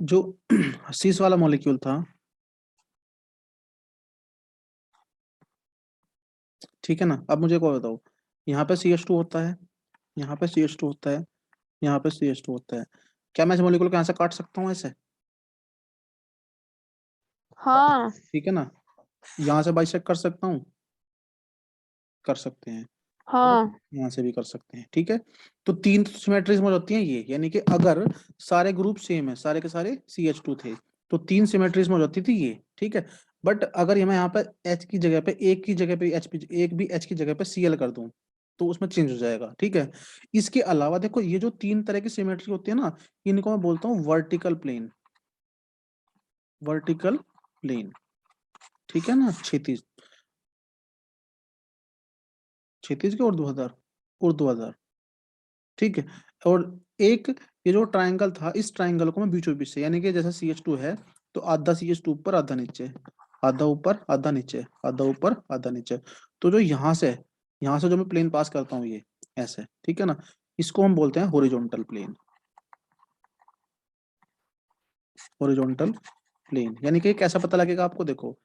जो सीस वाला मॉलिक्यूल था, ठीक है ना। अब मुझे को बताओ, यहाँ पे CH2 होता है, यहाँ पे CH2 होता है, यहाँ पे CH2 होता है। क्या मैं इस मॉलिक्यूल को यहाँ से काट सकता हूँ ऐसे? हाँ। ठीक है ना, यहाँ से बाइसेक्ट कर सकता हूँ, कर सकते हैं, और हाँ। यहाँ से भी कर सकते हैं। ठीक है, तो तीन सिमेट्रीज मौजूद होती हैं ये, यानी कि अगर सारे ग्रुप सेम है, सारे के सारे CH2 थे, तो तीन सिमेट्रीज मौजूद होती थी ये। ठीक है, बट अगर ये मैं यहाँ पे H की जगह पे, एक की जगह पे एक भी H की जगह पे Cl कर दूं, तो उसमें चेंज हो जाएगा। ठीक है, इसके अलावा देखो, ये जो तीन तरह की सिमेट्री होती है ना, इनको मैं बोलता हूँ वर्टिकल प्लेन, वर्टिकल प्लेन। ठीक है ना, क्षैतिज, क्षैतिज के ऊर्ध्वाधर, ऊर्ध्वाधर। ठीक है, और एक ये जो ट्रायंगल था, इस ट्रायंगल को मैं बीचों बीच से, यानी कि जैसे CH2 है, तो आधा CH2 ऊपर आधा नीचे, आधा ऊपर आधा नीचे, आधा ऊपर आधा नीचे। तो जो यहाँ से जो मैं प्लेन पास करता हूँ ये ऐसे, ठीक है ना, इसको हम बोलते हैं हॉरिजॉन्टल प्लेन, हॉरिजॉन्टल प्लेन। यानी कि कैसा पता लगेगा आपको, देखो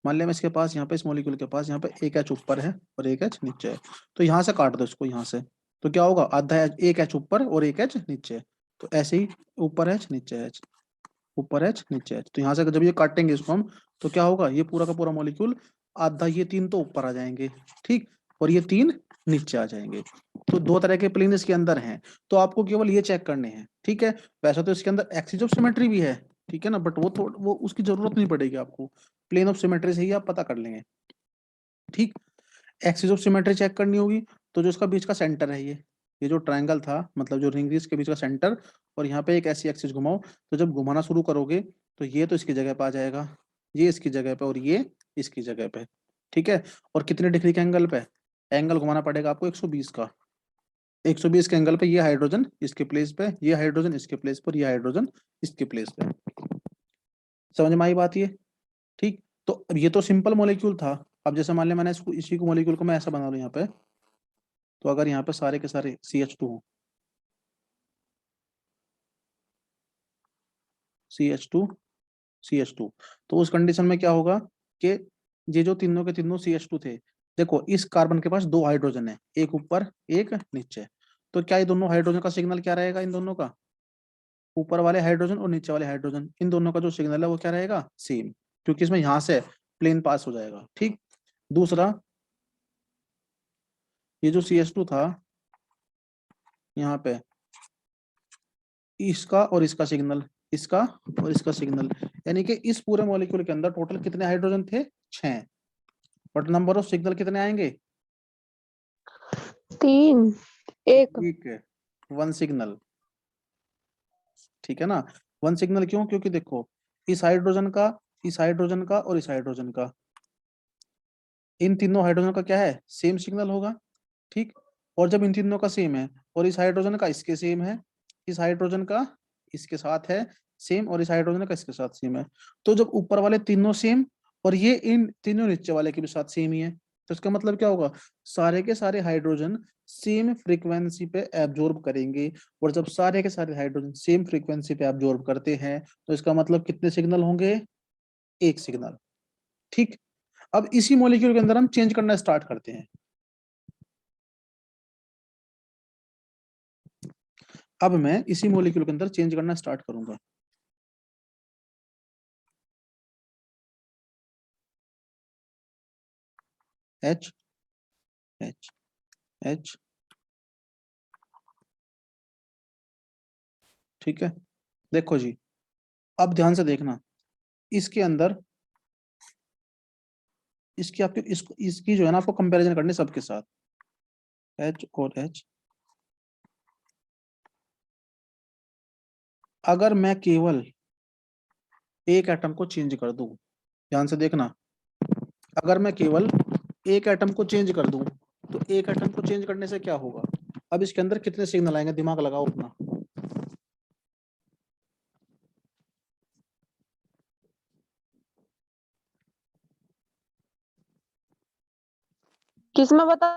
मान लिया मैं इसके पास, यहाँ पे इस मॉलिक्यूल के पास यहाँ पे एक H ऊपर है और एक H नीचे है, तो यहाँ से काट दो इसको यहाँ से, तो क्या होगा, आधा H, एक H ऊपर और एक H नीचे। तो ऐसे ही ऊपर H नीचे H, ऊपर H नीचे H, तो यहाँ से जब ये काटेंगे इसको हम, तो क्या होगा, ये पूरा का पूरा मॉलिक्यूल, आधा ये तीन तो ऊपर आ जाएंगे, ठीक, और ये तीन नीचे आ जाएंगे। तो दो तरह के प्लेन इसके अंदर हैं, तो आपको केवल ये चेक करने हैं। ठीक है, वैसे तो इसके अंदर एक्सिस ऑफ सिमेट्री भी है, ठीक है ना, बट वो उसकी जरूरत नहीं पड़ेगी आपको, प्लेन ऑफ सिमेट्री से ही आप पता कर लेंगे। ठीक, एक्सिस ऑफ सिमेट्री चेक करनी होगी, तो जो इसका बीच का सेंटर है, ये जो ट्रायंगल था, मतलब जो रिंग, इसके बीच का सेंटर, और यहाँ पे एक ऐसी एक्सिस घुमाओ, तो जब घुमाना शुरू करोगे, तो ये तो इसकी जगह पे आ जाएगा, ये इसकी जगह पे, और ये इसकी जगह पे। ठीक है, और कितने डिग्री के एंगल पे एंगल घुमाना पड़ेगा आपको, 120 का, 120 के एंगल पे ये हाइड्रोजन इसके प्लेस पे, ये हाइड्रोजन इसके प्लेस पर, ये हाइड्रोजन इसके प्लेस पे। समझ में आई बात ये? ठीक, तो अब ये तो सिंपल मॉलिक्यूल था। अब जैसे मान लिया मैंने इसको, इसी को मॉलिक्यूल को मैं ऐसा बना लूं यहाँ पे, तो अगर यहाँ पे सारे के सारे CH2 हो, CH2, CH2, तो उस कंडीशन में क्या होगा कि ये जो तीनों के तीनों CH2 थे, देखो इस कार्बन के पास दो हाइड्रोजन है, एक ऊपर एक नीचे, तो क्या ये दोनों हाइड्रोजन का सिग्नल क्या रहेगा, इन दोनों का, ऊपर वाले हाइड्रोजन और नीचे वाले हाइड्रोजन, इन दोनों का जो सिग्नल है वो क्या रहेगा, सेम, क्योंकि इसमें यहाँ से प्लेन पास हो जाएगा। ठीक, दूसरा, ये जो CH2 था यहाँ पे, इसका और इसका सिग्नल, इसका और इसका सिग्नल, यानी कि इस पूरे मॉलिक्यूल के अंदर टोटल कितने हाइड्रोजन थे, 6, बट नंबर ऑफ सिग्नल कितने आएंगे, 3, 1। ठीक है, 1 सिग्नल। ठीक है ना, 1 सिग्नल क्यों, क्योंकि देखो इस हाइड्रोजन का, इस हाइड्रोजन का और इस हाइड्रोजन का, इन तीनों हाइड्रोजन का क्या है, सेम सिग्नल होगा। ठीक, और जब इन तीनों का सेम है, और इस हाइड्रोजन का इसके सेम है, इस हाइड्रोजन का इसके साथ है सेम, और इस हाइड्रोजन का इसके साथ सेम है, तो जब ऊपर वाले तीनों सेम, और ये इन तीनों नीचे वाले के भी साथ सेम ही है, तो इसका मतलब क्या होगा, सारे के सारे हाइड्रोजन सेम फ्रीक्वेंसी पे एब्जॉर्ब करेंगे, और जब सारे के सारे हाइड्रोजन सेम फ्रीक्वेंसी पे एब्जॉर्ब करते हैं, तो इसका मतलब कितने सिग्नल होंगे, एक सिग्नल। ठीक, अब इसी मॉलिक्यूल के अंदर हम चेंज करना स्टार्ट करते हैं। अब मैं इसी मॉलिक्यूल के अंदर चेंज करना स्टार्ट करूंगा। H, H, H, ठीक है, देखो जी, अब ध्यान से देखना, इसके अंदर, इसकी आपकी इसकी जो है ना, आपको कंपैरिजन करनी सबके साथ, H और H। अगर मैं केवल एक एटम को चेंज कर दूं, ध्यान से देखना, अगर मैं केवल एक एटम को चेंज कर दूं, तो एक एटम को चेंज करने से क्या होगा, अब इसके अंदर कितने सिग्नल आएंगे, दिमाग लगाओ अपना। किसमें बता?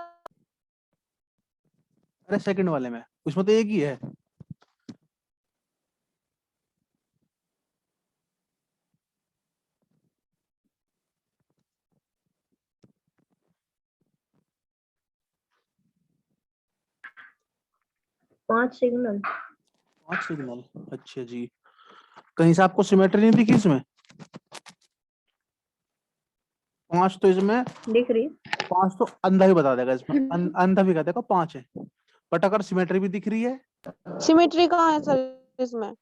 अरे सेकंड वाले में, उसमें तो एक ही है। 5 सिग्नल। 5 सिग्नल, अच्छा जी। कहीं से आपको सिमेट्री नहीं दिखी इसमें? 5 तो इसमें, दिख रही 5 तो अंधा भी बता देगा इसमें, अंधा भी कह देगा 5 है। बट अगर सिमेट्री भी दिख रही है, सिमेट्री कहाँ है सर इसमें?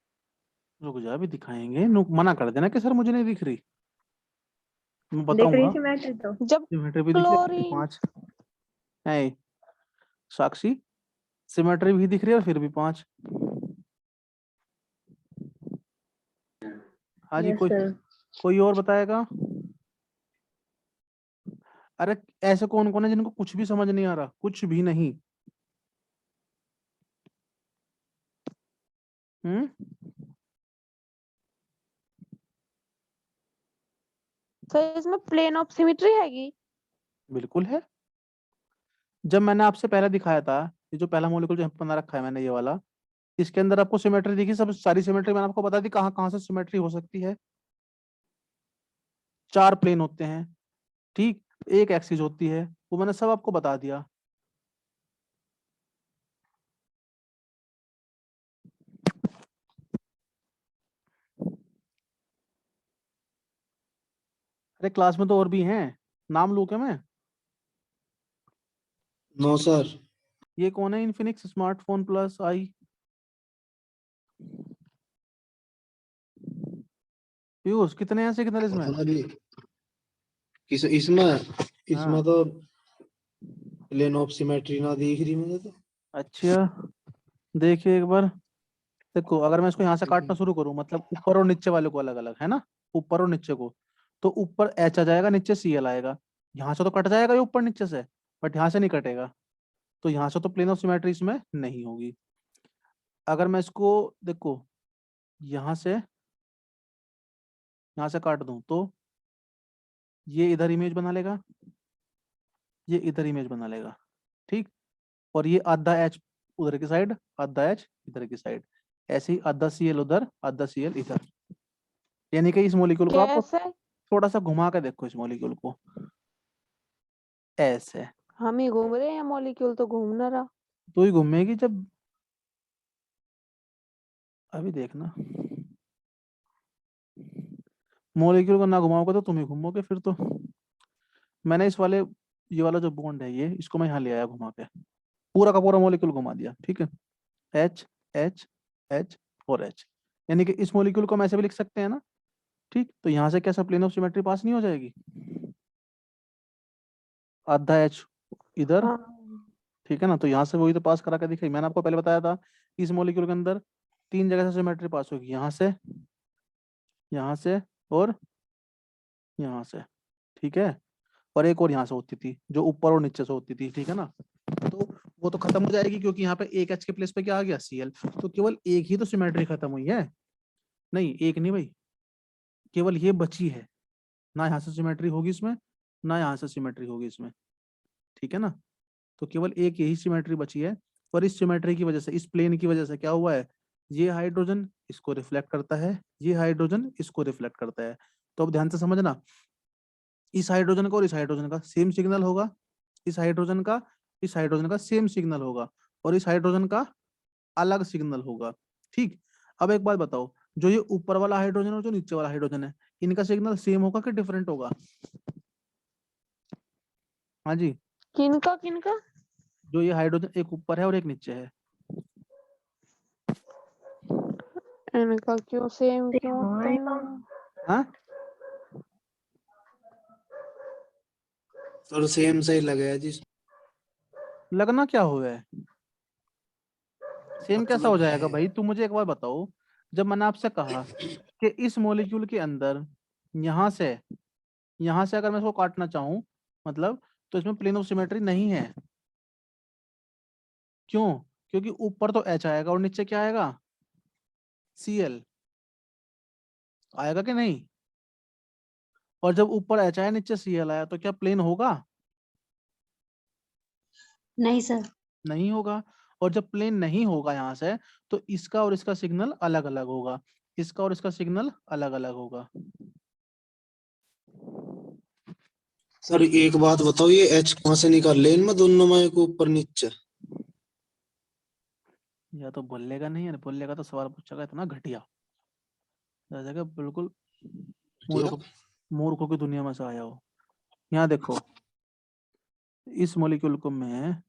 रुक जा अभी दिखाएंगे, मना कर देना कि सर मुझे नहीं दिख रही, मैं दिख रही बताऊंगा। सिमेट्री तो। जब सिमेट्री भी दिख रही है, क्लोरीन 5 है। साक्षी, सिमेट्री भी दिख रही है और फिर भी 5। हाँ जी, यस कोई सर। कोई और बताएगा? अरे ऐसे कौन कौन है जिनको कुछ भी समझ नहीं आ रहा, कुछ भी नहीं? हम्म। सर इसमें प्लेन ऑफ सिमेट्री हैगी? बिल्कुल है। जब मैंने आपसे पहले दिखाया था, ये जो पहला मॉलिक्यूल जो बना रखा है मैंने, ये वाला, इसके अंदर आपको सिमेट्री दिखी, सब सारी सिमेट्री मैंने आपको बता दी कहाँ कहाँ से सिमेट्री हो सकती है। 4 प्लेन होते हैं, ठीक, एक एक्सिस होती है, वो मैंने सब आपको बता दिया। अरे क्लास में तो और भी हैं, नाम लूं क्या मैं? No sir. ये कौन है? Infinix smartphone plus I. Piyush, कितने हैं सिग्नल इसमें? पता नहीं इसमें इसमें हाँ, तो प्लेन ऑफ सिमेट्री ना दिख रही मुझे तो। अच्छा, देखिए एक बार। देखो अगर मैं इसको यहाँ से काटना शुरू करूँ, मतलब ऊपर और नीचे वाले को अलग अलग है ना, ऊपर और नीचे को, तो ऊपर एच आ जाएगा, नीचे सी एल आएगा। यहाँ से तो कट जाएगा ये ऊपर नीचे से, बट यहाँ से नहीं कटेगा, तो यहाँ से तो प्लेन ऑफ सिमेट्री इसमें नहीं होगी। अगर मैं इसको, देखो, यहाँ से काट दूं तो ये इधर इमेज बना लेगा, ये इधर इमेज बना लेगा, ठीक। और ये आधा एच उधर की साइड, आधा एच इधर की साइड, ऐसे ही आधा सी एल उधर, आधा सी एल इधर। यानी कि इस मॉलिक्यूल को आपको कैसे? थोड़ा सा घुमा के देखो, इस मॉलिक्यूल को ऐसे, हम ही घूम रहे हैं, मॉलिक्यूल तो घूम ना रहा। तो ही घूमेगी जब, अभी देखना, मॉलिक्यूल को ना घुमाओगे तो तुम ही घूमोगे फिर तो। मैंने इस वाले, ये वाला जो बॉन्ड है ये, इसको मैं यहाँ ले आया घुमा के, पूरा का पूरा मॉलिक्यूल घुमा दिया, ठीक है। एच एच एच और एच, यानी कि इस मॉलिक्यूल को हम ऐसे भी लिख सकते हैं ना, ठीक। तो यहाँ से कैसा प्लेन ऑफ सिमेट्री पास नहीं हो जाएगी? आधा एच इधर, हाँ ठीक है ना, तो यहाँ से वही तो पास करा के दिखाई, मैंने आपको पहले बताया था इस मॉलिक्यूल के अंदर 3 जगह से सिमेट्री पास होगी, यहाँ से और यहाँ से, ठीक है। और एक और यहाँ से होती थी जो ऊपर और नीचे से होती थी, ठीक है ना। तो वो तो खत्म हो जाएगी, क्योंकि यहाँ पे एक एच के प्लेस पे क्या आ गया? सीएल। तो केवल एक ही तो सिमेट्री खत्म हुई है, नहीं एक नहीं भाई, केवल ये बची है, ना यहाँ से सिमेट्री होगी इसमें, ना यहाँ से सिमेट्री होगी इसमें, ठीक है ना। तो केवल एक यही सिमेट्री बची है, और इस सिमेट्री की वजह से, इस प्लेन की वजह से क्या हुआ है, ये हाइड्रोजन इसको रिफ्लेक्ट करता है, ये हाइड्रोजन इसको रिफ्लेक्ट करता है। तो अब ध्यान से समझना, इस हाइड्रोजन का और इस हाइड्रोजन का सेम सिग्नल होगा, इस हाइड्रोजन का इस हाइड्रोजन का सेम सिग्नल होगा, और इस हाइड्रोजन का अलग सिग्नल होगा, ठीक। अब एक बात बताओ, जो ये ऊपर वाला हाइड्रोजन और जो नीचे वाला हाइड्रोजन है, इनका सिग्नल सेम होगा कि डिफरेंट होगा? हाँ जी, किनका किनका? जो ये हाइड्रोजन एक ऊपर है और एक नीचे है, इनका क्यों सेम क्यों होता है? हाँ सर सेम सही लगे जी। लगना क्या हुआ है? सेम कैसा हो मतलब जाएगा है। भाई? तू मुझे एक बार बताओ, जब मैंने आपसे कहा कि इस मॉलिक्यूल के अंदर यहाँ से अगर मैं इसको काटना चाहूं, मतलब, तो इसमें प्लेन ऑफ सिमेट्री नहीं है। क्यों? क्योंकि ऊपर तो एच आएगा और नीचे क्या आएगा? सीएल आएगा कि नहीं? और जब ऊपर एच आया नीचे सीएल आया, तो क्या प्लेन होगा? नहीं सर। नहीं होगा। और जब प्लेन नहीं होगा यहाँ से, तो इसका और इसका सिग्नल अलग अलग होगा, इसका और इसका सिग्नल अलग अलग होगा। सर एक बात बताओ, ये एच कहाँ से निकाल ले इनमें दोनों में को ऊपर नीचे? या तो बोलेगा नहीं, या बोलेगा तो सवाल पूछेगा इतना घटिया, जैसे कि बिल्कुल मूर्ख मूर्खों की दुनिया में से आया हो। यहाँ देखो, इस मॉलिक्यूल को मैं,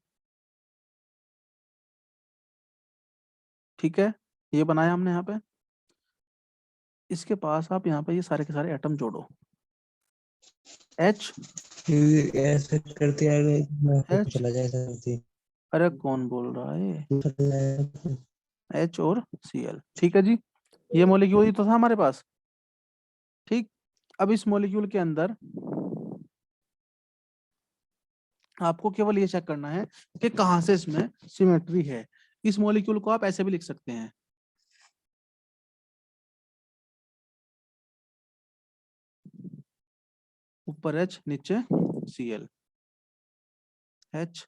ठीक है, ये बनाया हमने यहाँ पे, इसके पास आप यहाँ पे ये सारे के सारे एटम जोड़ो, H ऐसे करते यार H, चला जाए करती अरे कौन बोल रहा है, H और Cl, ठीक है जी। ये मॉलिक्यूल ही तो था हमारे पास, ठीक। अब इस मॉलिक्यूल के अंदर आपको केवल ये चेक करना है कि कहां से इसमें सिमेट्री है। इस मॉलिक्यूल को आप ऐसे भी लिख सकते हैं, ऊपर H नीचे Cl, H,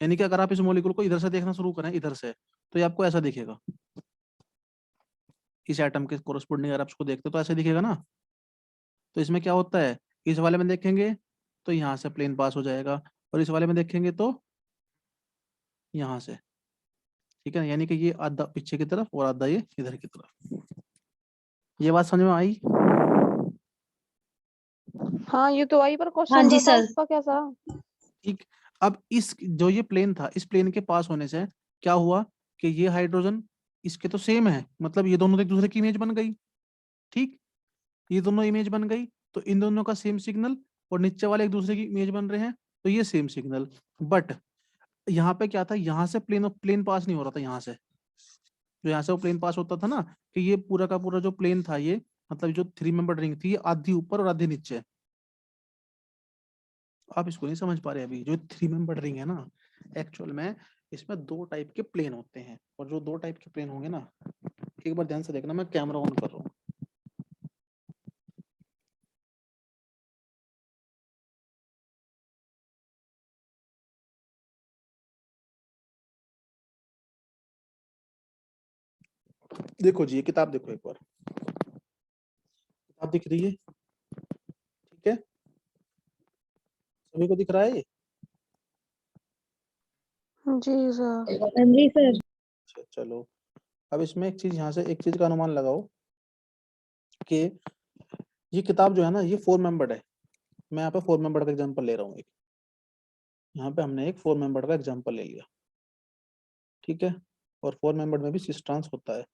यानी कि अगर आप इस मॉलिक्यूल को इधर से देखना शुरू करें, इधर से, तो ये आपको ऐसा दिखेगा। इस एटम के कोरस्पोंडिंग अगर आप इसको देखते हो तो ऐसे दिखेगा ना। तो इसमें क्या होता है, इस वाले में देखेंगे तो यहाँ से प्लेन पास हो जाएगा, और इस वाले में देखेंगे तो यहाँ से, ठीक है। यानी कि ये आधा पीछे की तरफ और आधा ये इधर की तरफ। ये बात समझ में आई? हाँ ये तो आई, पर हाँ क्वेश्चन जी जो था सर। उसका क्या था? ठीक। अब इस जो ये प्लेन था, इस प्लेन के पास होने से क्या हुआ कि ये हाइड्रोजन इसके तो सेम है, मतलब ये दोनों एक दूसरे की इमेज बन गई, ठीक। ये दोनों इमेज बन गई, तो इन दोनों का सेम सिग्नल, और नीचे वाले एक दूसरे की इमेज बन रहे हैं, तो ये सेम सिग्नल। बट यहाँ पे क्या था, यहाँ से प्लेन पास नहीं हो रहा था, यहाँ से जो यहाँ से वो प्लेन पास होता था ना, कि ये पूरा का पूरा जो प्लेन था, ये मतलब जो 3 मेंबर रिंग थी, ये आधी ऊपर और आधी नीचे। आप इसको नहीं समझ पा रहे अभी, जो 3 मेंबर रिंग है ना, एक्चुअल में इसमें 2 टाइप के प्लेन होते हैं, और जो 2 टाइप के प्लेन होंगे ना, एक बार ध्यान से देखना, मैं कैमरा ऑन कर रहा हूँ। देखो जी, ये किताब देखो एक बार, किताब दिख रही है, ठीक है, सभी को दिख रहा है ये? जी सर। हाँ जी सर। अच्छा, चलो। अब इसमें एक चीज, यहाँ से एक चीज का अनुमान लगाओ कि ये किताब जो है ना, ये 4 मेंबर्ड है। मैं यहाँ पे 4 मेंबर्ड का एग्जांपल ले रहा हूँ एक, यहाँ पे हमने एक 4 मेंबर्ड का एग्जांपल ले लिया, ठीक है। और 4 मेंबर्ड में भी सिस ट्रांस होता है,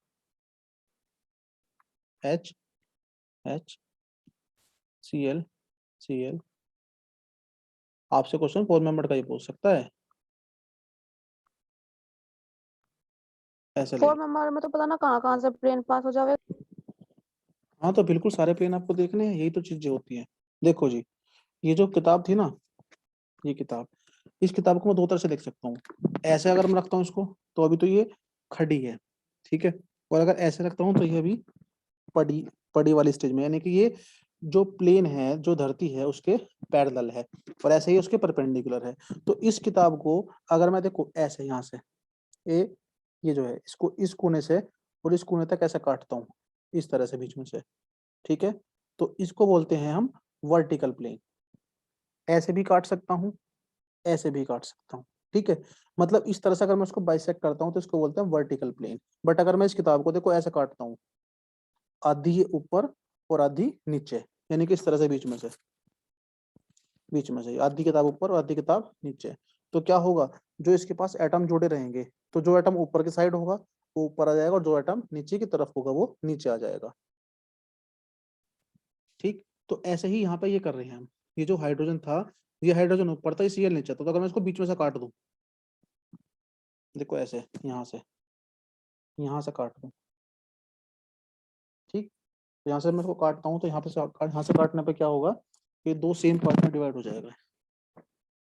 H H Cl Cl। आपसे क्वेश्चन 4 मेंबर्ड का ही पूछ सकता है, ऐसे ले। 4 मेंबर में तो पता ना कहाँ कहाँ से प्लेन पास हो जावे। हाँ, तो बिल्कुल सारे प्लेन आपको देखने हैं, यही तो चीजें होती हैं। देखो जी, ये जो किताब थी ना, ये किताब, इस किताब को मैं 2 तरह से देख सकता हूँ। ऐसे अगर मैं रखता हूँ इसको, तो अभी तो ये खड़ी है, ठीक है। और अगर ऐसे रखता हूँ तो ये अभी पड़ी पड़ी वाली स्टेज में, यानी कि ये जो प्लेन है, जो धरती है, उसके पैरेलल है, और ऐसे ही उसके परपेंडिकुलर है। तो इस किताब को अगर मैं देखो ऐसे, यहाँ से ये जो है, इसको इस कोने से और इस कोने तक ऐसे काटता हूँ, इस तरह से बीच में से, ठीक है। तो इसको बोलते हैं हम वर्टिकल प्लेन। ऐसे भी काट सकता हूँ, ऐसे भी काट सकता हूँ, ठीक है। मतलब इस तरह से अगर मैं उसको बाइसेक्ट करता हूँ तो इसको बोलते हैं वर्टिकल प्लेन। बट अगर मैं इस किताब को देखो ऐसे काटता हूँ, आधी ऊपर और आधी नीचे, यानी कि इस तरह से बीच में से आधी किताब ऊपर और आधी किताब नीचे, तो क्या होगा, जो इसके पास एटम जुड़े रहेंगे, तो जो एटम ऊपर की साइड होगा वो ऊपर आ जाएगा, और जो एटम नीचे की तरफ होगा वो नीचे आ जाएगा, ठीक। तो ऐसे ही यहाँ पे ये कर रहे हैं हम। ये जो हाइड्रोजन था, ये हाइड्रोजन ऊपर था, Cl नीचे था, तो अगर मैं इसको बीच में से काट दूं, देखो ऐसे, यहाँ से काट दूं, ठीक। तो यहाँ से मैं इसको काटता हूँ, तो यहाँ से काटने पे क्या होगा, ये 2 सेम पार्ट में डिवाइड हो जाएगा।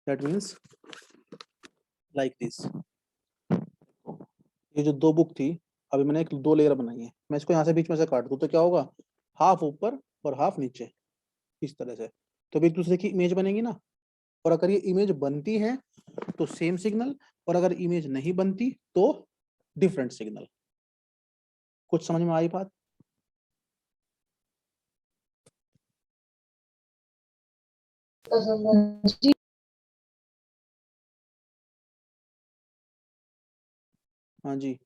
That means like this. ये जो 2 बुक थी, अभी मैंने एक 2 लेयर बनाई है, मैं इसको यहाँ से बीच में से काट दूं तो क्या होगा, हाफ ऊपर और हाफ नीचे, इस तरह से। तो अब एक दूसरे की इमेज बनेगी ना, और अगर ये इमेज बनती है तो सेम सिग्नल, और अगर इमेज नहीं बनती तो डिफरेंट सिग्नल। कुछ समझ में आई बात? जी हाँ जी,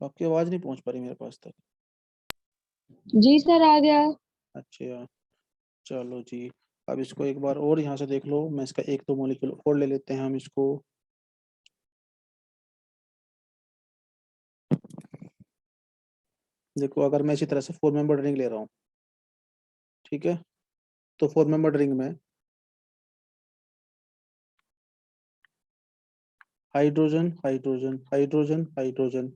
आपकी आवाज नहीं पहुंच पा रही मेरे पास तक। जी सर आ गया। अच्छा चलो जी, अब इसको एक बार और यहाँ से देख लो। मैं इसका एक दो मॉलिक्यूल और ले लेते हैं हम इसको। देखो अगर मैं इसी तरह से 4 मेंबर रिंग ले रहा हूँ, ठीक है, तो 4 मेंबर रिंग में हाइड्रोजन हाइड्रोजन हाइड्रोजन हाइड्रोजन,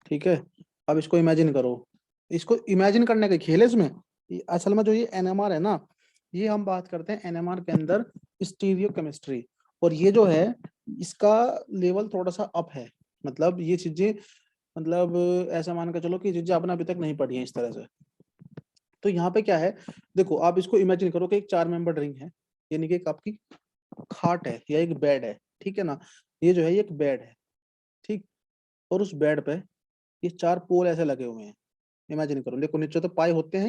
ठीक है। अब इसको इमेजिन करो, इसको इमेजिन करने का खेल है इसमें। असल में जो ये एनएमआर है ना, ये हम बात करते हैं एनएमआर के अंदर स्टीरियो केमिस्ट्री, और ये जो है इसका लेवल थोड़ा सा अप है। मतलब ये चीजें, मतलब ऐसा मान के चलो कि चीजें आपने अभी तक नहीं पढ़ी हैं इस तरह से। तो यहाँ पे क्या है, देखो आप इसको इमेजिन करो कि एक 4 मेंबर रिंग है, यानी कि एक आपकी खाट है या एक बेड है, ठीक है ना। ये जो है ये एक बेड है, ठीक। और उस बेड पे ये 4 पोल ऐसे लगे हुए हैं, इमेजिन करो। देखो नीचे तो पाए होते हैं,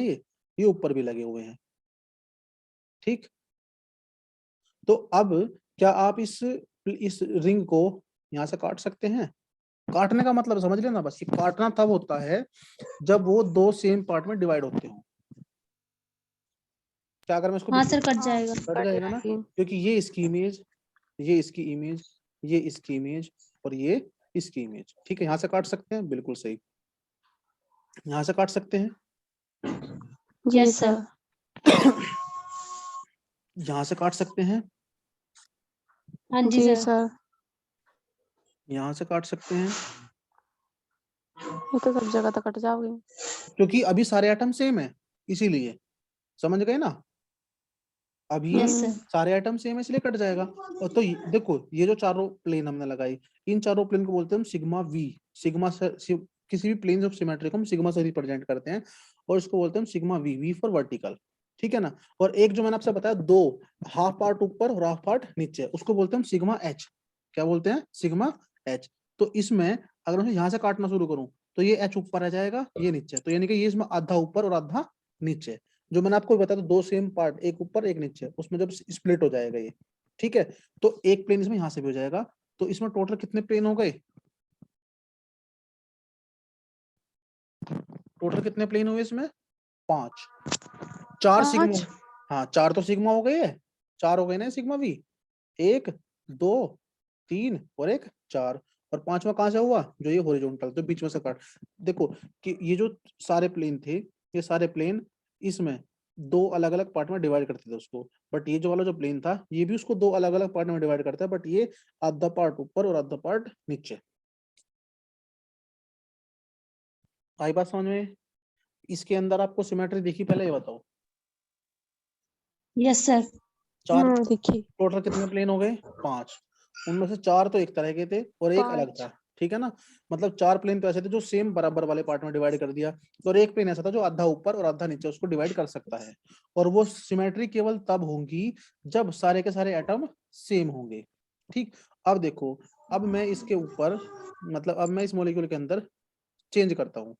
ये ऊपर भी लगे हुए हैं, ठीक। तो अब क्या आप इस रिंग को यहाँ से काट सकते हैं? काटने का मतलब समझ लेना, बस ये काटना तब होता है जब वो दो सेम पार्ट में डिवाइड होते हो। क्या अगर मैं इसको हाँ बिल्कुल सर कट जाएगा। कट जाएगा ना, क्योंकि ये इसकी इमेज, ये इसकी इमेज, ये इसकी इमेज और ये इसकी इमेज, ठीक है। यहाँ से काट सकते हैं, बिल्कुल सही, यहाँ से काट सकते हैं, जी यस सर। सर। यहाँ से काट सकते हैं, हाँ जी जी सर। सर। यहाँ से काट सकते हैं, ये तो सब जगह तो कट जाओगे। क्योंकि अभी सारे आइटम सेम है, इसीलिए। समझ गए ना? अभी यस सर। सारे आइटम सेम है इसलिए कट जाएगा। और तो देखो ये जो चारों प्लेन हमने लगाई, इन चारों प्लेन को बोलते हैं हम सिग्मा वी। सिग्मा से किसी भी प्लेन ऑफ सिमेट्री को हम सिग्मा से रिप्रेजेंट करते हैं, और इसको बोलते हैं हम sigma V, V for vertical, ठीक है ना। और एक जो मैंने आपसे बताया, दो हाफ पार्ट ऊपर और हाफ पार्ट नीचे, उसको बोलते हैं हम सिग्मा एच। क्या बोलते हैं? Sigma H. तो इसमें अगर मैं यहाँ से काटना शुरू करूं तो ये एच ऊपर आ जाएगा, ये नीचे, तो यानी कि ये इसमें आधा ऊपर और आधा नीचे। जो मैंने आपको बताया, तो दो सेम पार्ट, एक ऊपर एक नीचे, उसमें जब स्प्लिट हो जाएगा ये, ठीक है। तो एक प्लेन इसमें यहां से भी हो जाएगा। तो इसमें टोटल कितने प्लेन हो गए? टोटल कितने प्लेन हुए इसमें? 5। 4 सिग्मा, 5। हाँ 4 तो सिग्मा हो गए है, 4 हो गए ना सिग्मा भी। 1 2 3 और एक 4, और पांचवा कहां से हुआ? जो ये हॉरिजॉन्टल, तो बीच में से काट। देखो कि ये जो सारे प्लेन थे, ये सारे प्लेन इसमें दो अलग अलग पार्ट में डिवाइड करते थे उसको, बट ये जो वाला जो प्लेन था ये भी उसको दो अलग अलग पार्ट में डिवाइड करता है, बट ये आधा पार्ट ऊपर और आधा पार्ट नीचे। आई बात समझ में? इसके अंदर आपको सिमेट्री दिखी? पहले ये बताओ। Yes sir. 4, देखिए टोटल कितने प्लेन हो गए? 5। उनमें से 4 तो एक तरह के थे और एक अलग 5। था, ठीक है ना। मतलब 4 प्लेन तो ऐसे थे जो सेम बराबर वाले पार्ट में डिवाइड कर दिया, और एक प्लेन ऐसा था जो आधा ऊपर और आधा नीचे उसको डिवाइड कर सकता है। और वो सिमेट्री केवल तब होंगी जब सारे के सारे एटम सेम होंगे, ठीक। अब देखो, अब मैं इसके ऊपर, मतलब अब मैं इस मॉलिक्यूल के अंदर चेंज करता हूँ।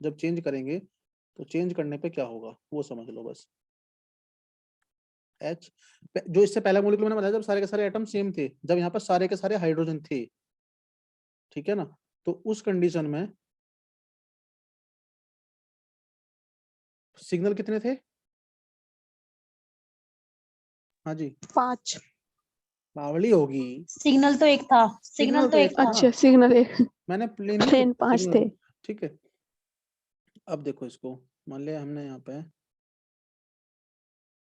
जब चेंज करेंगे तो चेंज करने पे क्या होगा वो समझ लो बस। एच, जो इससे पहला मॉलिक्यूल मैंने बताया जब सारे के सारे एटम सेम थे, जब यहाँ पर सारे के सारे हाइड्रोजन थे, ठीक है ना। तो उस कंडीशन में सिग्नल कितने थे? हाँ जी, 5। बावली होगी। सिग्नल तो एक था। सिग्नल सिग्नल तो तो एक एक था था। ना, अच्छा सिग्नल एक। मैंने प्लेन नहीं प्लेन पूछा, 5 सिग्नल थे। पूछा, ठीक है। अब देखो इसको, मान लिया हमने यहाँ पे,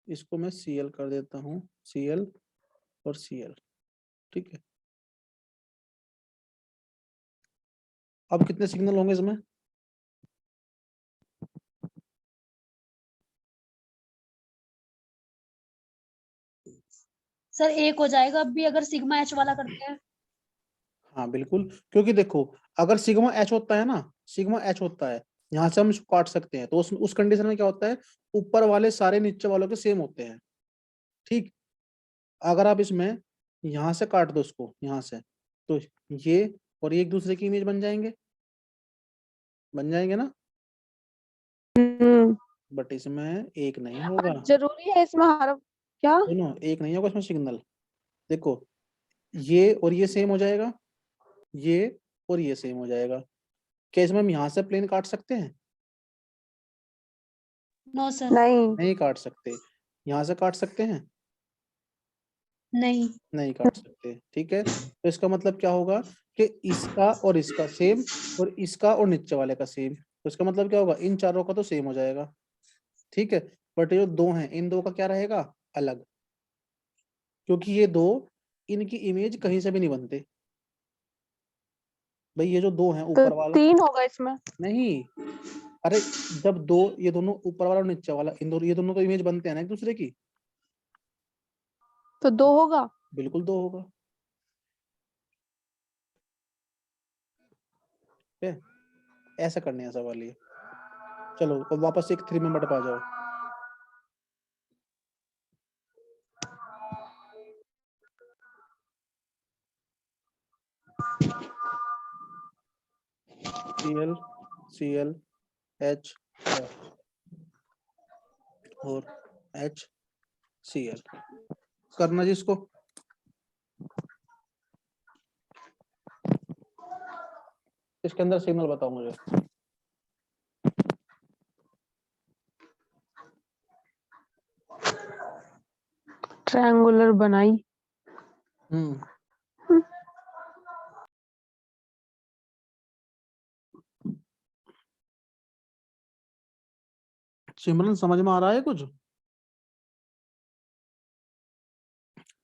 इसको मैं Cl कर देता हूँ, Cl और Cl, ठीक है। अब कितने सिग्नल होंगे इसमें? सर एक हो जाएगा अब भी अगर सिग्मा एच वाला करते हैं। हाँ बिल्कुल, क्योंकि देखो अगर सिग्मा एच होता है ना, सिग्मा एच होता है, यहाँ से हम इसको काट सकते हैं, तो उस कंडीशन में क्या होता है, ऊपर वाले सारे नीचे वालों के सेम होते हैं, ठीक। अगर आप इसमें यहाँ से काट दो उसको, यहाँ से, तो ये और ये एक दूसरे की इमेज बन जाएंगे, बन जाएंगे ना। बट इसमें एक नहीं होगा। जरूरी है इसमें हर क्या? सुनो, एक नहीं होगा इसमें सिग्नल। देखो, ये और ये सेम हो जाएगा, ये और ये सेम हो जाएगा। क्या इसमें हम यहाँ से प्लेन काट सकते हैं? No sir. नहीं। नहीं काट सकते। यहाँ से काट सकते हैं? नहीं। नहीं काट सकते। ठीक है, तो इसका मतलब क्या होगा कि इसका और इसका सेम, और इसका और नीचे वाले का सेम। तो इसका मतलब क्या होगा, इन चारों का तो सेम हो जाएगा। ठीक है, बट ये जो दो हैं, इन दो का क्या रहेगा, अलग। क्योंकि ये दो, इनकी इमेज कहीं से भी नहीं बनते भाई। ये जो दो हैं, तो ऊपर वाला 3 होगा इसमें। नहीं। अरे, जब दो, ये दोनों ऊपर वाला और नीचे वाला, इन दोनों, ये दोनों तो इमेज बनते हैं ना एक दूसरे की। तो 2 होगा। बिल्कुल 2 होगा। ठीक है, ऐसा करने हैं सवाल ये। चलो अब वापस एक 3 मेंबर पे आ जाओ। Cl, Cl, H और HCl करना जी इसको। इसके अंदर सिग्नल बताओ मुझे। ट्रायंगुलर बनाई। सिमरन समझ में आ रहा है कुछ?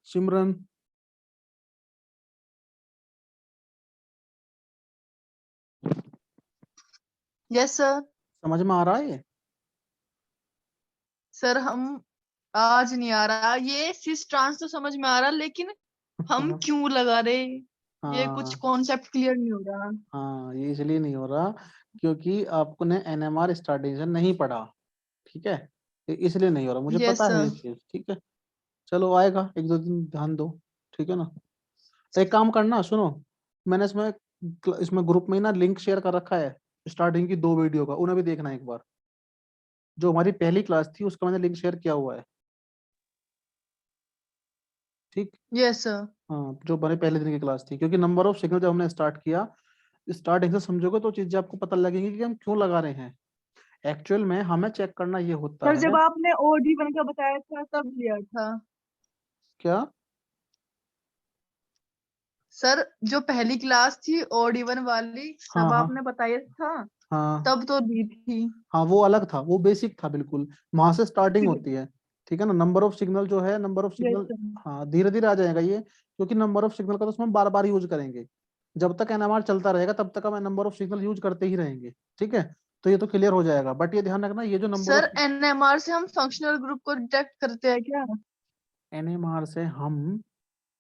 सिमरन, यस सर। समझ में आ रहा है ये? सर हम आज नहीं आ रहा, ये सिस ट्रांस तो समझ में आ रहा, लेकिन हम क्यों लगा रहे, ये कुछ हाँ कॉन्सेप्ट क्लियर नहीं हो रहा। हाँ, ये इसलिए नहीं हो रहा क्योंकि आपने NMR स्टार्टिंग नहीं पढ़ा। ठीक है, ये इसलिए नहीं हो रहा, मुझे यस पता है ये सर। चीज। ठीक है, चलो आएगा, 1-2 दिन ध्यान दो। ठीक है ना। तो एक काम करना, सुनो, मैंने इसमें इसमें ग्रुप में ही ना लिंक शेयर कर रखा है स्टार्टिंग की 2 वीडियो का, उन्हें भी देखना एक बार। जो हमारी पहली क्लास थी उसका मैंने लिंक शेयर किया हुआ है। ठीक। Yes sir. हाँ, जो हमारे पहले दिन की क्लास थी, क्योंकि नंबर ऑफ सिग्नल जब हमने स्टार्ट किया, स्टार्टिंग से समझोगे तो चीजें आपको पता लगेंगी कि हम क्यों लगा रहे हैं। एक्चुअल में हमें चेक करना ये होता सर है। जब आपने OD1 का बताया था तब लिया था। क्या? सर जो पहली क्लास थी OD1 वाली, हाँ सब हाँ आपने बताया था हाँ तब तो दी थी। हाँ, वो अलग था, वो बेसिक था बिल्कुल। वहां से स्टार्टिंग होती है। ठीक है ना, नंबर ऑफ सिग्नल जो है, number of yes signal. Sir. हाँ, धीरे धीरे आ जाएगा ये, क्योंकि नंबर ऑफ सिग्नल का तो उसमें बार बार यूज करेंगे। जब तक NMR चलता रहेगा तब तक हम नंबर ऑफ सिग्नल यूज करते ही रहेंगे। ठीक है, तो ये तो क्लियर हो जाएगा, बट ये ध्यान रखना, ये जो नंबर सर ऑफ NMR से हम फंक्शनल ग्रुप को डिटेक्ट करते हैं क्या? NMR से हम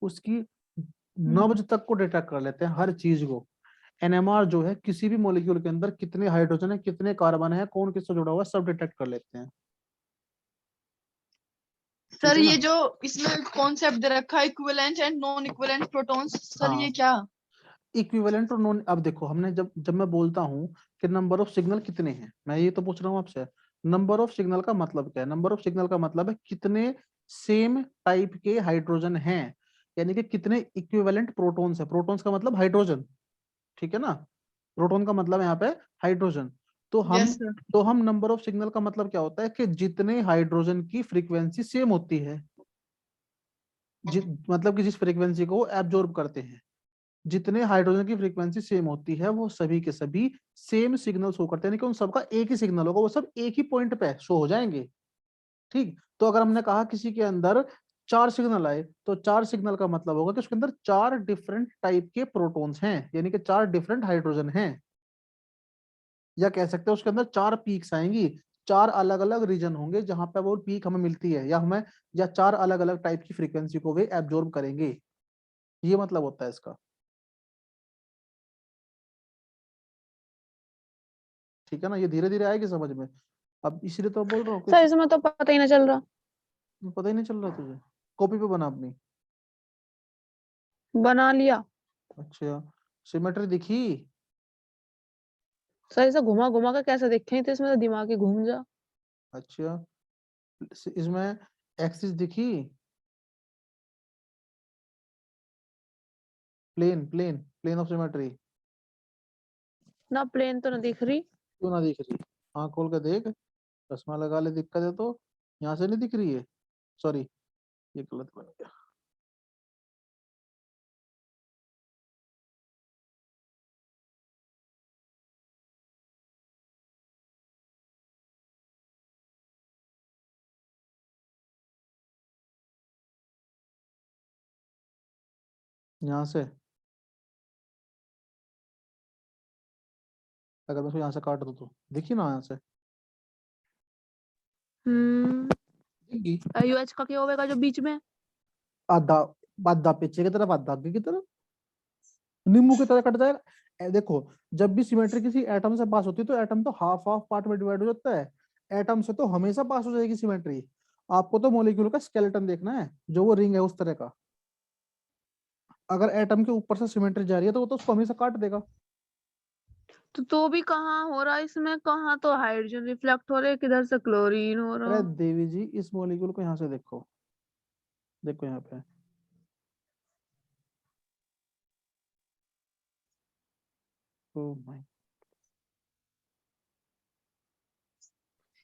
उसकी हम्म। नब्ज तक को डिटेक्ट कर लेते हैं, हर चीज को। NMR जो है, किसी भी मॉलिक्यूल के अंदर कितने हाइड्रोजन है, कितने कार्बन है, कौन किससे जुड़ा हुआ है, सब डिटेक्ट कर लेते हैं। ठीक सर है ये ना। जो इसमें कॉन्सेप्ट दे रखा है equivalent and non equivalent protons, sir ये हाँ, क्या? इक्विवेलेंट और नॉन, अब देखो, हमने जब जब मैं बोलता हूँ कि नंबर ऑफ सिग्नल कितने हैं, मैं ये तो पूछ रहा हूँ आपसे। नंबर ऑफ सिग्नल का मतलब क्या है? नंबर ऑफ सिग्नल का मतलब है कितने सेम टाइप के हाइड्रोजन हैं, यानी कि कितने इक्विवेलेंट प्रोटॉन्स है। प्रोटॉन्स का मतलब हाइड्रोजन। ठीक है ना, प्रोटॉन का मतलब यहाँ पे हाइड्रोजन। तो हम यस सर। तो हम नंबर ऑफ सिग्नल का मतलब क्या होता है कि जितने हाइड्रोजन की फ्रीक्वेंसी सेम होती है, मतलब कि जिस फ्रीक्वेंसी को वो एब्जॉर्ब करते हैं, जितने हाइड्रोजन की फ्रीक्वेंसी सेम होती है, वो सभी के सभी सेम सिग्नल शो करते हैं, यानी कि उन सबका एक ही सिग्नल होगा, वो सब एक ही पॉइंट पे शो हो जाएंगे। ठीक, तो अगर हमने कहा किसी के अंदर 4 सिग्नल आए, तो 4 सिग्नल का मतलब होगा कि उसके अंदर 4 डिफरेंट टाइप के प्रोटॉन्स हैं, यानी कि 4 डिफरेंट हाइड्रोजन हैं। या कह सकते हैं उसके अंदर 4 पीक्स आएंगी, 4 अलग अलग रीजन होंगे जहां पे वो पीक हमें मिलती है, या हमें, या 4 अलग अलग टाइप की फ्रीक्वेंसी को वे एब्जॉर्ब करेंगे। ये मतलब होता है इसका। ठीक है ना, ये धीरे धीरे आएगी समझ में। अब इसलिए तो बोल रहा हूँ सर कुछ इसमें तो पता ही नहीं चल रहा। पता ही नहीं चल रहा तुझे। कॉपी पे बना अपनी। बना लिया। अच्छा, सिमेट्री दिखी? सर ऐसा घुमा घुमा कर कैसे देखें, तो इसमें तो दिमाग ही घूम जा। अच्छा, इसमें एक्सिस दिखी, प्लेन ऑफ सिमेट्री ना प्लेन तो ना दिख रही। क्यों ना दिख रही? आँख खोल के देख, चश्मा लगा ले, दिक्कत है तो। यहाँ से नहीं दिख रही है, सॉरी ये गलत बन गया। यहाँ से अगर मैं इसको यहाँ से काट दूँ तो दिखी ना, यहाँ से दिखेगी। यूएच का क्या होगा जो बीच में? आधा आधा पीछे की तरफ, आधा आगे की तरफ, नींबू की तरह कट जाएगा। देखो, जब भी सिमेट्री किसी एटम से पास होती है तो एटम तो हाफ हाफ पार्ट में डिवाइड हो जाता है। एटम से तो हमेशा पास हो जाएगी सिमेट्री। आपको तो मॉलिक्यूल का स्केलेटन देखना है, जो वो रिंग है उस तरह का। अगर एटम के ऊपर से सिमेट्री जा रही है तो वो तो उसको हमेशा काट देगा। तो भी कहाँ हो रहा है इसमें, कहाँ तो हाइड्रोजन रिफ्लेक्ट हो रहे, किधर से क्लोरीन हो रहा। अरे देवी जी, इस मॉलिक्यूल को यहाँ से देखो, देखो यहाँ पे, ओह माय,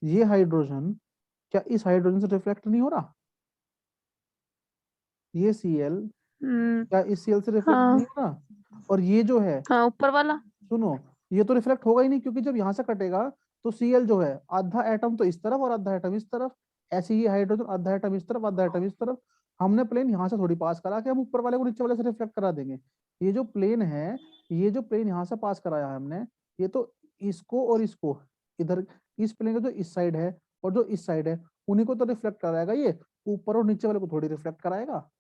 ये हाइड्रोजन क्या इस हाइड्रोजन से रिफ्लेक्ट नहीं हो रहा? ये Cl क्या इस Cl से रिफ्लेक्ट हाँ नहीं हो रहा? और ये जो है, हाँ ऊपर वाला। सुनो, ये तो रिफ्लेक्ट होगा ही नहीं, क्योंकि जब यहाँ से कटेगा तो Cl जो है आधा एटम तो इस तरफ और आधा एटम इस तरफ। ऐसे ही हाइड्रोजन आधा एटम इस तरफ, आधा एटम इस तरफ। हमने प्लेन यहाँ से थोड़ी पास करा के हम ऊपर वाले को नीचे वाले से रिफ्लेक्ट करा देंगे। ये जो प्लेन है, ये जो प्लेन यहाँ से पास कराया है हमने, ये तो इसको और इसको, इधर इस प्लेन का जो इस साइड है और जो इस साइड है, उन्हीं को तो रिफ्लेक्ट कराएगा। ये ऊपर और नीचे वाले को थोड़ी रिफ्लेक्ट कराएगा।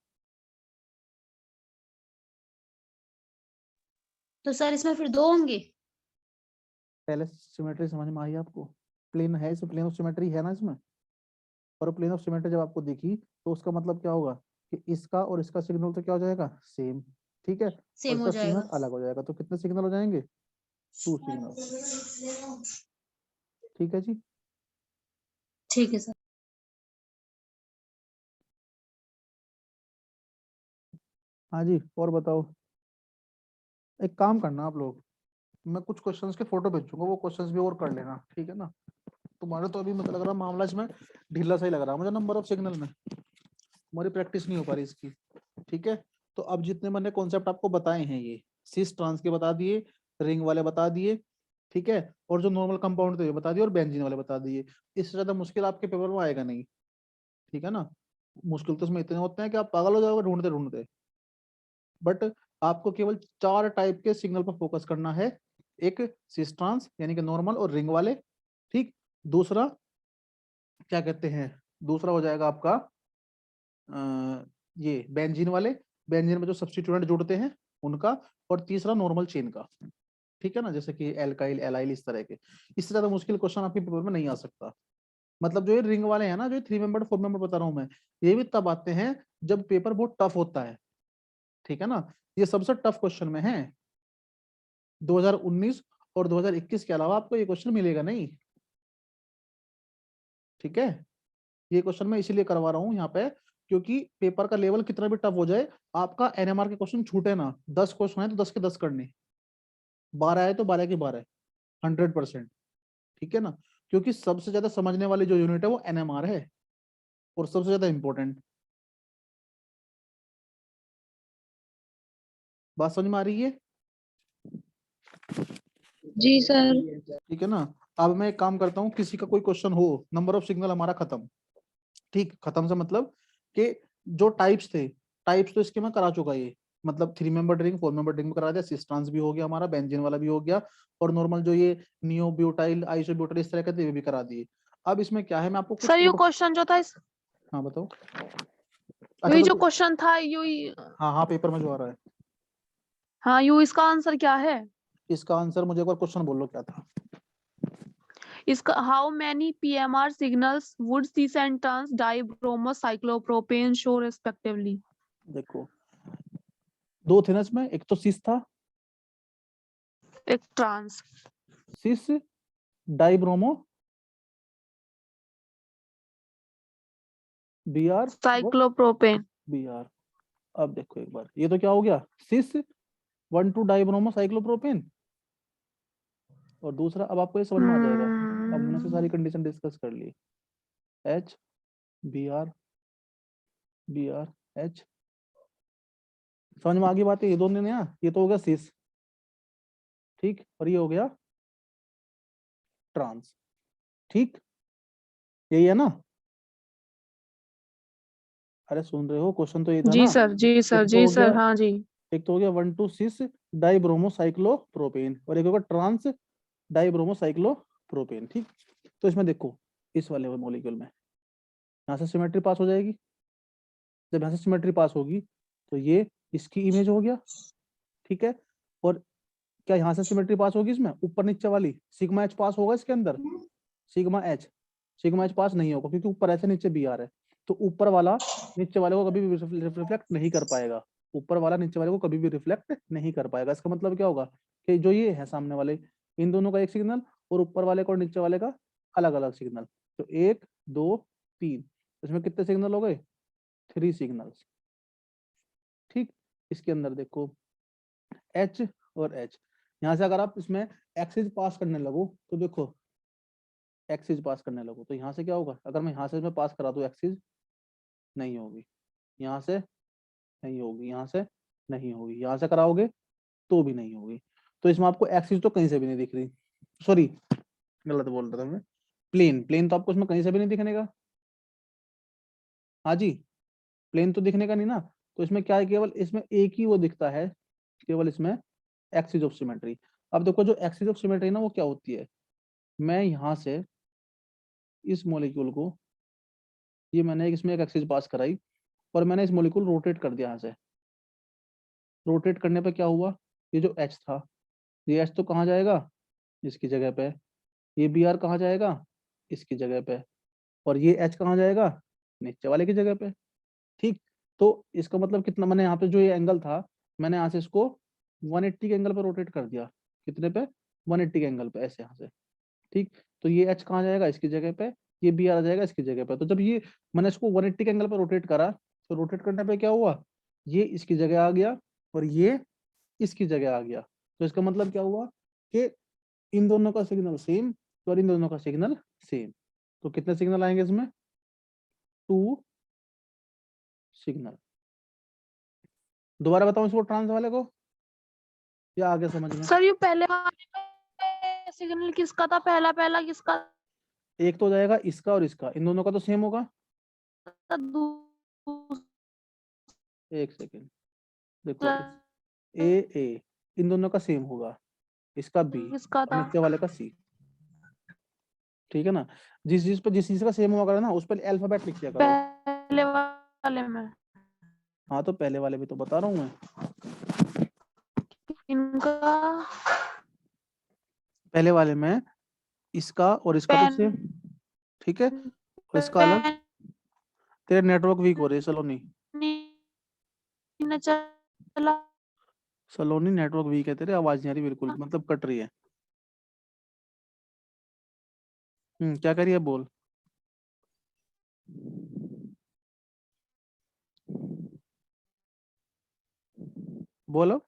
तो सर इसमें फिर 2 होंगे। पहले सिमेट्री समझ में आई आपको? प्लेन है, इसमें प्लेन ऑफ सिमेट्री है ना इसमें। और प्लेन ऑफ सिमेट्री जब आपको दिखी तो उसका मतलब क्या होगा कि इसका और इसका सिग्नल तो क्या हो जाएगा, सेम। ठीक है, और सेम हो इसका सिग्नल जाएगा। अलग हो जाएगा। तो कितने सिग्नल हो जाएंगे? 2 सिग्नल। ठीक है जी। ठीक है सर। हाँ जी, और बताओ। एक काम करना आप लोग, मैं कुछ क्वेश्चंस के फोटो भेजूंगा, वो क्वेश्चंस भी और कर लेना, ठीक है ना। तुम्हारा तो अभी मतलब लग रहा मामला इसमें ढीला सा ही लग रहा है मुझे, नंबर ऑफ सिग्नल में हमारी प्रैक्टिस नहीं हो पा रही इसकी। ठीक है, तो अब जितने मैंने कॉन्सेप्ट आपको बताए हैं, ये सिस ट्रांस के बता दिए, रिंग वाले बता दिए, ठीक है, और जो नॉर्मल कंपाउंड थे बता दिए, और बेंजीन वाले बता दिए। इससे ज्यादा मुश्किल आपके पेपर में आएगा नहीं, ठीक है ना। मुश्किल तो इसमें इतने होते हैं कि आप पागल हो जाओगे ढूंढते ढूंढते। बट आपको केवल 4 टाइप के सिग्नल पर फोकस करना है। एक सिस ट्रांस यानी कि नॉर्मल और रिंग वाले, ठीक। दूसरा क्या कहते हैं, दूसरा हो जाएगा आपका ये बेंजीन वाले, बेंजीन में जो सब्स्टिट्यूएंट जुड़ते हैं उनका। और तीसरा नॉर्मल चेन का, ठीक है ना, जैसे कि एल्काइल एलाइल इस तरह के। इससे ज्यादा मुश्किल क्वेश्चन आपके पेपर में नहीं आ सकता। मतलब जो ये रिंग वाले हैं ना, जो 3 मेंबर 4 मेंबर बता रहा हूँ मैं, ये भी तब आते हैं जब पेपर बहुत टफ होता है, ठीक है ना। ये सबसे टफ क्वेश्चन में है। 2019 और 2021 के अलावा आपको ये क्वेश्चन मिलेगा नहीं, ठीक है। ये क्वेश्चन मैं इसीलिए करवा रहा हूँ यहाँ पे, क्योंकि पेपर का लेवल कितना भी टफ हो जाए, आपका एनएमआर के क्वेश्चन छूटे ना। 10 क्वेश्चन है तो 10 के 10 करने, 12 है तो 12 के 12, 100%, ठीक है ना। क्योंकि सबसे ज्यादा समझने वाली जो यूनिट है वो एनएमआर है, और सबसे ज्यादा इंपॉर्टेंट। बात समझ में आ रही है? जी सर। ठीक है ना। अब मैं एक काम करता हूँ, किसी का कोई क्वेश्चन हो, नंबर ऑफ सिग्नल हमारा खत्म, ठीक। खत्म से मतलब कि जो टाइप्स थे, टाइप्स तो इसके मैं करा चुका ये, मतलब 3 मेंबर रिंग 4 मेंबर रिंग में करा दिया, सिस ट्रांस भी हो गया हमारा, बेंजीन वाला भी हो गया, और नॉर्मल जो ये नियो ब्यूटाइल आइसोब्यूटाइल इस तरह के थे, ये भी करा दिए। अब इसमें क्या है, मैं आपको कुछ सर ये क्वेश्चन जो था हाँ बताओ। ये तो जो क्वेश्चन था हाँ हाँ, पेपर में जो आ रहा है, हाँ इसका आंसर क्या है? इसका आंसर मुझे एक बार क्वेश्चन बोलो क्या था। इसका how many PMR signals would cis and trans dibromo cyclopropane show respectively? देखो, 2 थे ना इसमें, एक तो सिस था, एक ट्रांस। सिस डाइब्रोमो Br साइक्लोप्रोपेन। Br। अब देखो एक बार, ये तो क्या हो गया, सिस 1,2 डाइब्रोमो साइक्लोप्रोपेन, और दूसरा अब आपको ये समझ में आ जाएगा। अब हमने से सारी कंडीशन डिस्कस कर ली, H Br Br H, समझ में आ गई बात है। ये दोनों ने, ये तो हो गया सिस, ठीक, और ये हो गया ट्रांस, ठीक, यही है ना। अरे सुन रहे हो, क्वेश्चन तो ये था जी ना। सर, जी सर, एक तो जी हो सर, गया, हाँ जी। एक तो हो गया 1,2 सिस डाइब्रोमो साइक्लोप्रोपेन, और एक होगा ट्रांस डाइब्रोमो साइक्लोप्रोपेन, ठीक। तो इसमें देखो, इस वाले मॉलिक्यूल में यहाँ से सिमेट्री पास हो जाएगी। जब यहाँ से सिमेट्री पास होगी तो ये इसकी इमेज हो गया, ठीक है। और क्या यहाँ से सिमेट्री पास होगी इसमें, ऊपर नीचे वाली सिग्मा एच पास होगा इसके अंदर, सिग्मा एच पास नहीं होगा, क्योंकि ऊपर एच है नीचे बी आर है। तो ऊपर वाला नीचे वाले को कभी भी रिफ्लेक्ट नहीं कर पाएगा, ऊपर वाला नीचे वाले को कभी भी रिफ्लेक्ट नहीं कर पाएगा। इसका मतलब क्या होगा कि जो ये है सामने वाले, इन दोनों का एक सिग्नल, और ऊपर वाले को और नीचे वाले का अलग अलग सिग्नल। तो 1 2 3, इसमें कितने सिग्नल हो गए, 3 सिग्नल्स, ठीक। इसके अंदर देखो एच और एच, यहाँ से अगर आप इसमें एक्सिस पास करने लगो तो देखो, एक्सिस पास करने लगो तो यहाँ से क्या होगा, अगर मैं यहाँ से इसमें पास करा दूं एक्सिस, नहीं होगी, यहाँ से नहीं होगी, यहाँ से नहीं होगी, यहाँ से कराओगे तो भी नहीं होगी। तो इसमें आपको एक्सिस तो कहीं से भी नहीं दिख रही, सॉरी गलत बोल रहा था मैं, प्लेन तो आपको इसमें कहीं से भी नहीं दिखने का। हाँ जी, प्लेन तो दिखने का नहीं ना। तो इसमें क्या है, केवल इसमें एक ही वो दिखता है, केवल इसमें एक्सिस ऑफ सिमेट्री। अब देखो जो एक्सिस ऑफ सिमेट्री ना वो क्या होती है, मैं यहाँ से इस मॉलिक्यूल को, ये मैंने इसमें एक एक्सिस पास कराई और मैंने इस मॉलिक्यूल रोटेट कर दिया। यहाँ से रोटेट करने पे क्या हुआ, ये जो H था, ये H तो कहाँ जाएगा, इसकी जगह पे, ये Br कहाँ जाएगा, इसकी जगह पे, और ये H कहाँ जाएगा, नीचे वाले की जगह पे, ठीक। तो इसका मतलब कितना, मैंने यहाँ पे जो ये एंगल था, मैंने यहाँ से इसको 180 के एंगल पे रोटेट कर दिया, कितने पे, 180 के एंगल पे, ऐसे यहाँ से, ठीक। तो ये H कहाँ जाएगा, इसकी जगह पे, ये Br आ जाएगा इसकी जगह पे। तो जब ये मैंने इसको 180 के एंगल पे रोटेट करा, तो रोटेट करने पे क्या हुआ, ये इसकी जगह आ गया और ये इसकी जगह आ गया। तो इसका मतलब क्या हुआ कि इन दोनों का सिग्नल सेम और इन दोनों का सिग्नल सेम। तो कितने सिग्नल आएंगे इसमें, 2 सिग्नल। दोबारा बताऊं इसको ट्रांस वाले को, या आगे समझ में। सर ये पहले सिग्नल किसका था, पहला किसका एक तो हो जाएगा इसका और इसका, इन दोनों का तो सेम होगा। था, एक सेकेंड देखो, ए इन दोनों का सेम होगा, इसका बी किसका और था, नीचे वाले का सी, ठीक है ना। जिस चीज का सेम हुआ करे ना उस पर अल्फाबेट लिख दिया करो। पहले वाले में हाँ तो पहले वाले भी तो बता रहा हूँ मैं, इनका पहले वाले में इसका और इसका तो सेम, ठीक है, और इसका अलग। तेरे नेटवर्क वीक हो रहे सलोनी, चला सलोनी नेटवर्क वीक है तेरे, आवाज नहीं आ रही बिल्कुल, मतलब कट रही है। क्या करिए बोल, बोलो।